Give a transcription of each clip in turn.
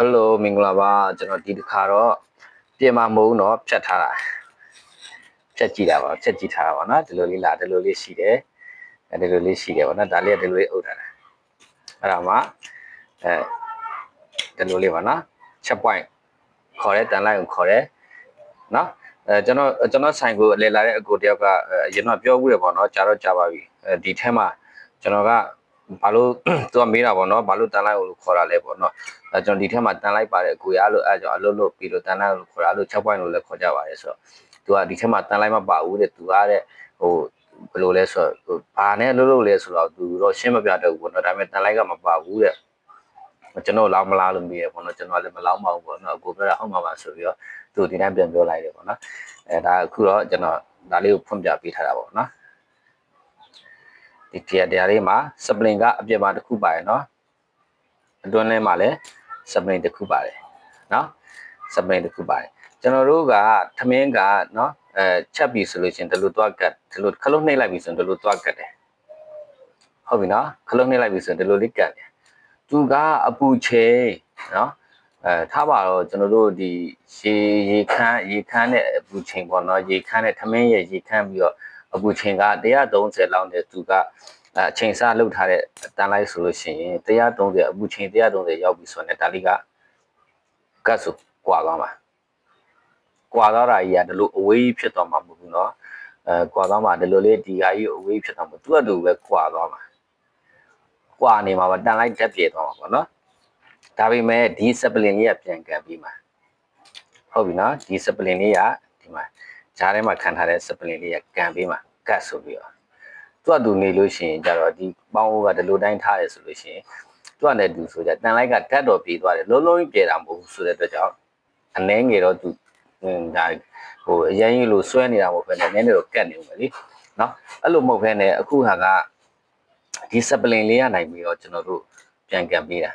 Hello မင်္ဂလာပါကျွန်တော်ဒီတစ်ခါတော့ပြင်မာမုံတော့ဖြတ်ထားတာဖြတ်ကြည့်တာပါဖြတ်ကြည့်ထားတာပါနော်ဒီလိုလေးလာဒီလိုလေးရှိတယ်ဒီလိုလေးရှိတယ်ပေါ့နော်ဒါလေးကဒီလိုလေးအုပ်ထားတာအဲ့ဒါမှဒီလိုလေးပါနော်ချက် point ခေါ်တဲ့တန်လိုက်ကိုခေါ်တယ်နော်ကျွန်တော်ဆိုင်ကိုအလဲလာတဲ့အကိုတယောက်ကရင်တော့ပြောဘူးတယ်ပေါ့နော်ကြာတော့ကြာပါပြီဒီထဲမှာကျွန်တော်ကဘာလို့သူကမေးတာပေါ့နော်ဘာလို့တန်လိုက်ကိုခေါ်တာလဲပေါ့နော်ကျွန်တော်ဒီထဲမှာတန်လိုက်ပါတယ်အကိုရလို့အဲကြောင့်အလုပ်လုပ်ပြီးလို့တန်လိုက်ကိုခေါ်တာလို့6 point လို့လည်းခေါ်ကြပါတယ်ဆိုတော့သူကဒီထဲမှာတန်လိုက်မပါဘူးတဲ့သူကတဲ့ဟိုဘယ်လိုလဲဆိုတော့ဘာနဲ့လုပ်လို့လဲဆိုတော့သူတော့ရှင်းမပြတတ်ဘူးပေါ့နော်ဒါပေမဲ့တန်လိုက်ကမပါဘူးတဲ့ကျွန်တော်လောင်းမလားလို့မေးရပေါ့နော်ကျွန်တော်လည်းမလောင်းပါဘူးပေါ့နော်အကိုပြောတာဟုတ်မှာပါဆိုပြီးတော့သူဒီတိုင်းပြန်ပြောလိုက်တယ်ပေါ့နော်ဒါအခုတော့ကျွန်တော်ဒါလေးကိုဖွင့်ပြပေးထားတာပေါ့နော်ဒီတရားလေးမှာ spring ကအပြည့်ပါတစ်ခုပါတယ်နော်အတွင်းထဲမှာလည်း spring တစ်ခုပါတယ်နော် spring တစ်ခုပါတယ်ကျွန်တော်တို့ကထမင်းကနော်ချက်ပြီဆိုလို့ရှင်ဒီလိုသွားကတ်ဒီလိုခလုတ်နှိပ်လိုက်ပြီဆိုရင်ဒီလိုသွားကတ်တယ်ဟုတ်ပြီနော်ခလုတ်နှိပ်လိုက်ပြီဆိုရင်ဒီလိုလေးကတ်တယ်သူကအပူချိန်နော်ထားပါတော့ကျွန်တော်တို့ဒီရေခမ်းနဲ့အပူချိန်ပေါ့နော်ရေခမ်းနဲ့ထမင်းရဲ့ရေခမ်းပြီးတော့အပူချိန်က130လောက်နဲ့သူကအချိန်စလောက်ထားတဲ့တန်လိုက်ဆိုလို့ရှိရင်130အပူချိန်130ရောက်ပြီဆိုရင်ဒါလေးကကတ်ဆိုကွာသွားမှာကွာသွားတာကြီးကဒီလိုအဝေးဖြစ်သွားမှာမဟုတ်ဘူးเนาะကွာသွားမှာဒီလိုလေးဒီဟာကြီးအဝေးဖြစ်သွားမှာသူ့အတူပဲကွာသွားမှာကွာနေမှာတန်လိုက်တက်ပြေသွားမှာပေါ့เนาะဒါပေမဲ့ဒီ spling လေးကပြန်ကန်ပြီးမှာဟုတ်ပြီเนาะဒီ spling လေးကဒီမှာဂျားထဲမှာခံထားတဲ့ spling လေးကကန်ပြီးမှာကတ်ဆိုပြီးတော့သူ့အတူနေလို့ရှိရင်ကြတော့ဒီပေါင်းအိုးကဒီလိုတိုင်းထားရဆိုလို့ရှိရင်သူ့နဲ့တူဆိုကြတန်လိုက်ကဓာတ်တော်ပြေးသွားတယ်လုံးလုံးကြီးပြေတာမဟုတ်ဘူးဆိုတဲ့အတွက်ကြောင့်အနှဲငယ်တော့သူဒါဟိုအရင်ကြီးလို့ဆွဲနေတာမဟုတ်ဘဲနဲ့နည်းနည်းတော့ကတ်နေဦးမယ်လीเนาะအဲ့လိုမဟုတ်ဘဲနဲ့အခုဟာကဒီ spling လေးရနိုင်ပြီးတော့ကျွန်တော်တို့ပြန်ကန်ပေးတာ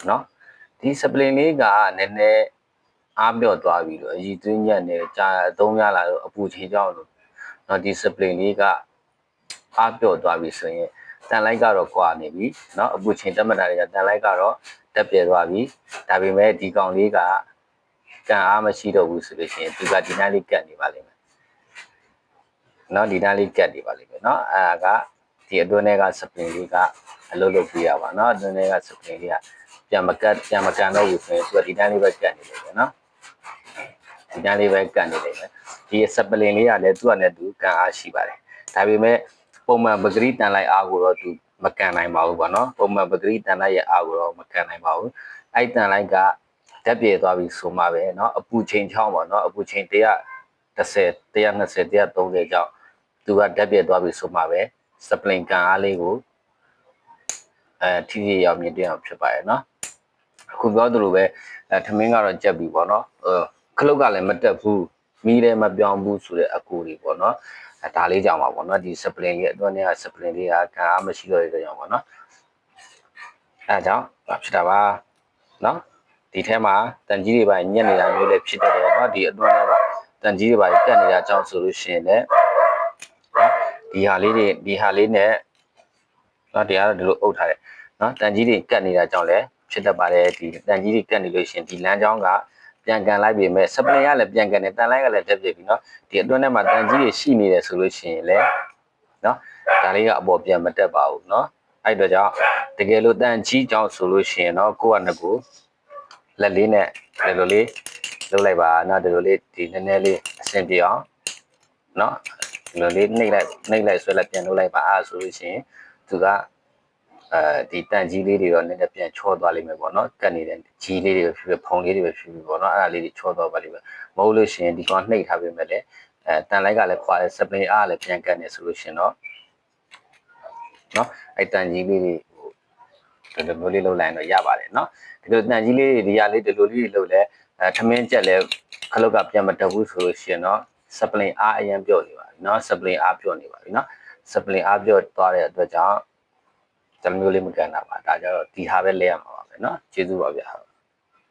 เนาะဒီ spling လေးကနည်းနည်းအားပြော့သွားပြီလို့အည်သွင်းညက်နေကြာအသုံးရလာတော့အပူချိန်ကြောင့်လို့เนาะဒီ spling လေးကအားပြော့သွားပြီဆိုရင်တန်လိုက်ကတော့ကွာနေပြီเนาะအပူချိန်တက်မှတ်တာတွေကတန်လိုက်ကတော့တက်ပြဲသွားပြီဒါပေမဲ့ဒီကောင်လေးကကန်အားမရှိတော့ဘူးဆိုလို့ရှိရင်သူကဒီနားလေးကတ်နေပါလိမ့်မယ်เนาะဒီနားလေးကတ်နေပါလိမ့်မယ်เนาะအဲ့ဒါကဒီအတွင်းထဲက spring လေးကအလုပ်လုပ်ပြရပါเนาะအတွင်းထဲက spring လေးကပြန်မကန်တော့ဘူးဆိုရင်သူကဒီနားလေးပဲကတ်နေလိမ့်မယ်เนาะဒီနားလေးပဲကတ်နေလိမ့်မယ်ဒီ spring လေးကလည်းသူ့အနေနဲ့သူကန်အားရှိပါတယ်ဒါပေမဲ့ပုံမှန်ပဂရီတန်လိုက်အားကိုတော့သူမကန်နိုင်ပါဘူးပေါ့နော်ပုံမှန်ပဂရီတန်လိုက်ရဲ့အားကိုတော့မကန်နိုင်ပါဘူးအဲ့တန်လိုက်ကဓာတ်ပြေသွားပြီဆိုမှပဲเนาะအပူချိန်ချောင်းပေါ့เนาะအပူချိန်130 120 130ကြောင့်သူကဓာတ်ပြေသွားပြီဆိုမှပဲစပလင်ကန်အားလေးကိုထိထိရောက်မြင့်တင်အောင်ဖြစ်ပါရဲ့เนาะအခုပြောသလိုပဲထမင်းကတော့ကြက်ပြီပေါ့เนาะခလုတ်ကလည်းမတက်ဘူးမီးလည်းမပြောင်းဘူးဆိုတဲ့အကူတွေပေါ့เนาะဒါလေးကြောင့်ပါပေါ့နော်ဒီ spring ရဲ့အတွင်းထဲက spring လေးကခံအားမရှိတော့တဲ့ကြောင့်ပေါ့နော်အဲဒါကြောင့်ဖြစ်တာပါနော်ဒီထဲမှာတန်ကြီးတွေပါညက်နေတာမျိုးလည်းဖြစ်တတ်တယ်နော်ဒီအတွင်းထဲမှာတန်ကြီးတွေပါတက်နေတာကြောင့်ဆိုလို့ရှိရင်လည်းဒီဟာလေးနဲ့နော်ဒီကတော့ဒီလိုအုပ်ထားတယ်နော်တန်ကြီးတွေကတ်နေတာကြောင့်လည်းဖြစ်တတ်ပါတယ်ဒီတန်ကြီးတွေကတ်နေလို့ရှိရင်ဒီလမ်းကြောင်းကပြန်ကန်လိုက်ပြီမဲ့ spring ကလည်းပြန်ကန်တယ်တန်လိုက်ကလည်းတက်ပြပြီเนาะဒီအတွင်းထဲမှာတန်ကြီးတွေရှိနေတယ်ဆိုလို့ရှိရင်လည်းเนาะဒါလေးကအပေါ်ပြန်မတက်ပါဘူးเนาะအဲ့တော့ကြောင့်တကယ်လို့တန်ကြီးကြောင့်ဆိုလို့ရှိရင်เนาะကိုယ့်အနေကိုလက်လေးနဲ့ဒီလိုလေးလုပ်လိုက်ပါเนาะဒီလိုလေးဒီနည်းနည်းလေးအဆင်ပြေအောင်เนาะဒီလိုလေးနှိပ်လိုက်ဆွဲလိုက်ပြန်လုပ်လိုက်ပါဆိုလို့ရှိရင်သူကဒီတန်ကြီးလေးတွေတော့နည်းနည်းပြန်ချောသွားလိမ့်မယ်ပေါ့နော်ကတ်နေတဲ့ကြီးလေးတွေပဲဖြစ်ဖြစ်ဖုံလေးတွေပဲဖြစ်ဖြစ်ပေါ့နော်အဲ့ဒါလေးတွေချောသွားပါလိမ့်မယ်မဟုတ်လို့ရှိရင်ဒီကောင်နှိပ်ထားပေးမယ်လေတန်လိုက်ကလည်းခွာတဲ့ spring အားလည်းပြန်ကတ်နေဆိုလို့ရှိရင်တော့နော်အဲ့တန်ကြီးလေးတွေဟိုဒီလိုလေးလုပ်လိုက်တော့ရပါတယ်နော်ဒီလိုတန်ကြီးလေးတွေဒီရလေးဒီလိုလေးတွေလုပ်လဲထမင်းကြက်လဲခလုတ်ကပြန်မတက်ဘူးဆိုလို့ရှိရင်တော့ spring အားအရင်ပြော့နေပါပြီနော် spring အားပြော့နေပါပြီနော် spring အားပြော့သွားတဲ့အတွက်ကြောင့်တမျိုးလေးမကန်တာပါဒါကြတော့ဒီဟာပဲလဲရမှာပါပဲเนาะကျေးဇူးပါဗျာ